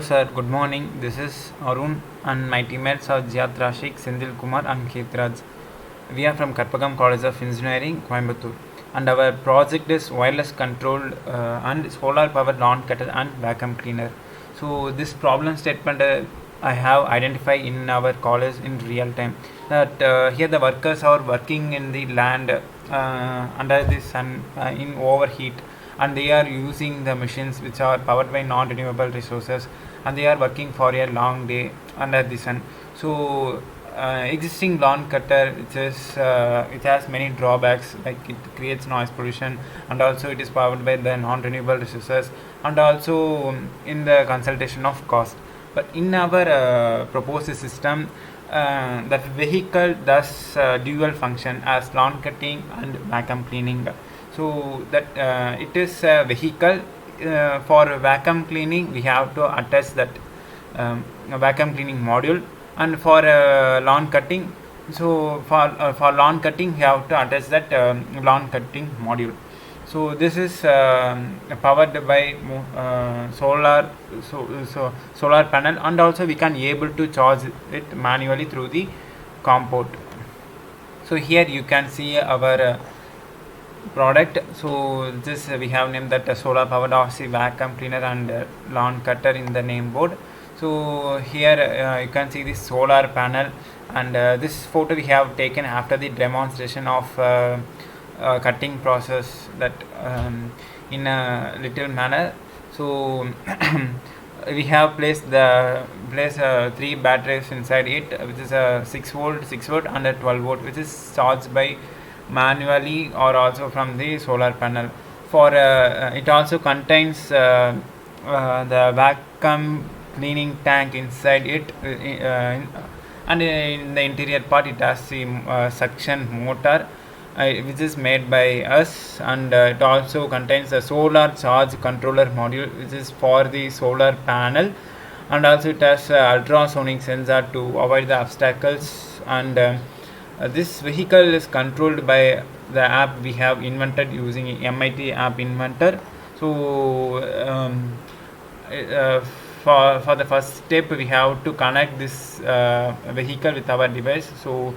sir, good morning. This is ARUN and my teammates are JIYATH, RASHIQ, SENTHILKUMAR and KEERTHERAJ. We are from KARPAGAM College of Engineering, COIMBATORE, and our project is wireless controlled and solar powered lawn cutter and vacuum cleaner. So this problem statement I have identified in our college in real time, that here the workers are working in the land under the sun in overheat, and they are using the machines which are powered by non-renewable resources, and they are working for a long day under the sun. So existing lawn cutter, it has many drawbacks, like it creates noise pollution, and also it is powered by the non-renewable resources, and also in the consultation of cost. But in our proposed system, that vehicle does dual function as lawn cutting and vacuum cleaning. So that it is a vehicle. For vacuum cleaning we have to attach that a vacuum cleaning module, and for lawn cutting, so for lawn cutting we have to attach that lawn cutting module. So this is powered by solar panel, and also we can able to charge it manually through the comport. So here you can see our product. So this we have named that solar powered RC vacuum cleaner and lawn cutter in the name board. So here you can see this solar panel, and this photo we have taken after the demonstration of cutting process, that in a little manner. So we have placed 3 batteries inside it, which is a 6 volt and a 12 volt, which is charged by manually or also from the solar panel. For it also contains the vacuum cleaning tank inside it, and in the interior part it has the suction motor, which is made by us, and it also contains a solar charge controller module, which is for the solar panel, and also it has ultrasonic sensor to avoid the obstacles, and this vehicle is controlled by the app we have invented using MIT app inventor. So for the first step we have to connect this vehicle with our device, so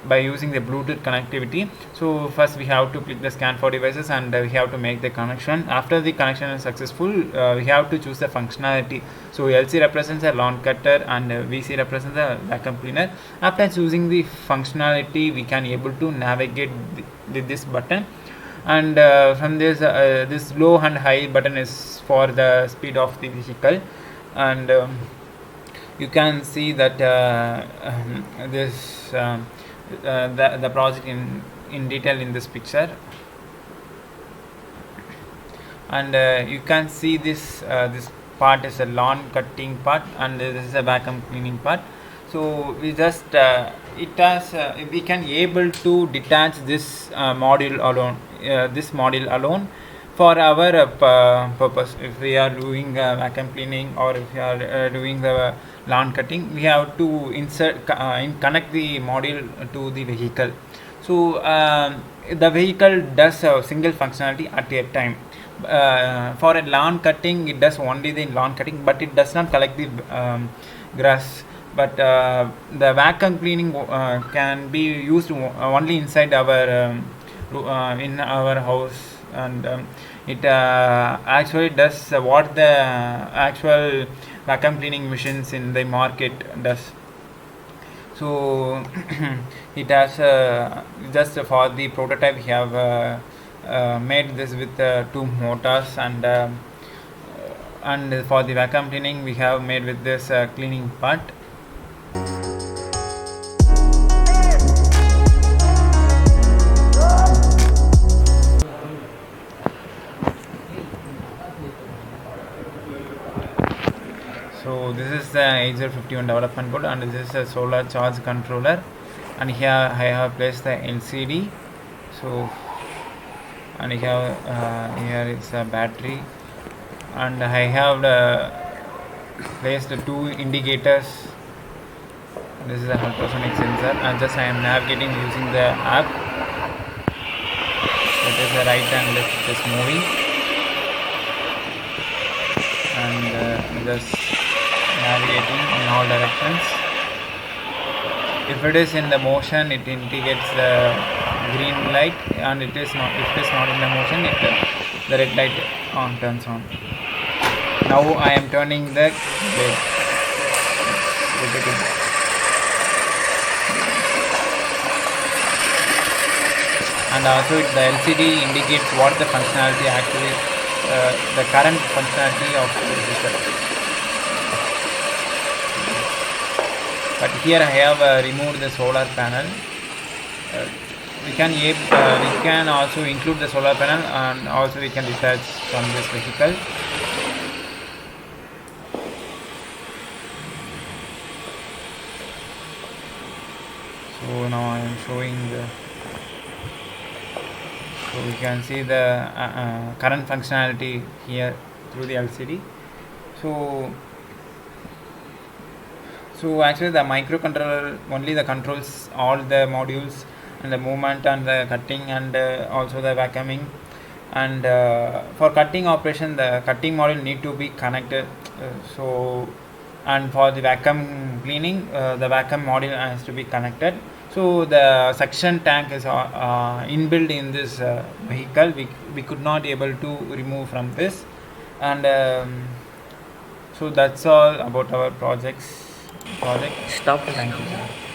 by using the Bluetooth connectivity. So first we have to click the scan for devices, and we have to make the connection. After the connection is successful, we have to choose the functionality. So LC represents a lawn cutter and VC represents a vacuum cleaner. After choosing the functionality, we can able to navigate with this button, and from this low and high button is for the speed of the vehicle, and you can see that the project in detail in this picture, and you can see this part is a lawn cutting part, and this is a vacuum cleaning part. So we just we can able to detach this module alone for our purpose. If we are doing vacuum cleaning, or if we are doing the lawn cutting, we have to connect the module to the vehicle. So the vehicle does a single functionality at a time. For a lawn cutting, it does only the lawn cutting, but it does not collect the grass. But the vacuum cleaning can be used only inside our in our house, and it actually does what the actual vacuum cleaning machines in the market does. So it has just for the prototype we have made this with 2 motors, and for the vacuum cleaning we have made with this cleaning part. So this is the 8051 development board, and this is a solar charge controller, and here I have placed the LCD. So, and here is a battery, and I have placed 2 indicators. This is a ultrasonic sensor, and just I am navigating using the app. That is the right and left is moving, and just navigating in all directions. If it is in the motion, it indicates the green light, and if it is not in the motion, the red light turns on. Now I am turning the blade. And also the LCD indicates what the functionality actually, the current functionality of the resistor. But here I have removed the solar panel. We can also include the solar panel, and also we can detach from this vehicle. So now I am showing so we can see the current functionality here through the LCD. So actually the microcontroller only controls all the modules and the movement and the cutting and also the vacuuming. And for cutting operation, the cutting module need to be connected. And for the vacuum cleaning, the vacuum module has to be connected. So the suction tank is inbuilt in this vehicle. We could not able to remove from this. And so that's all about our project. Stop. Thank you.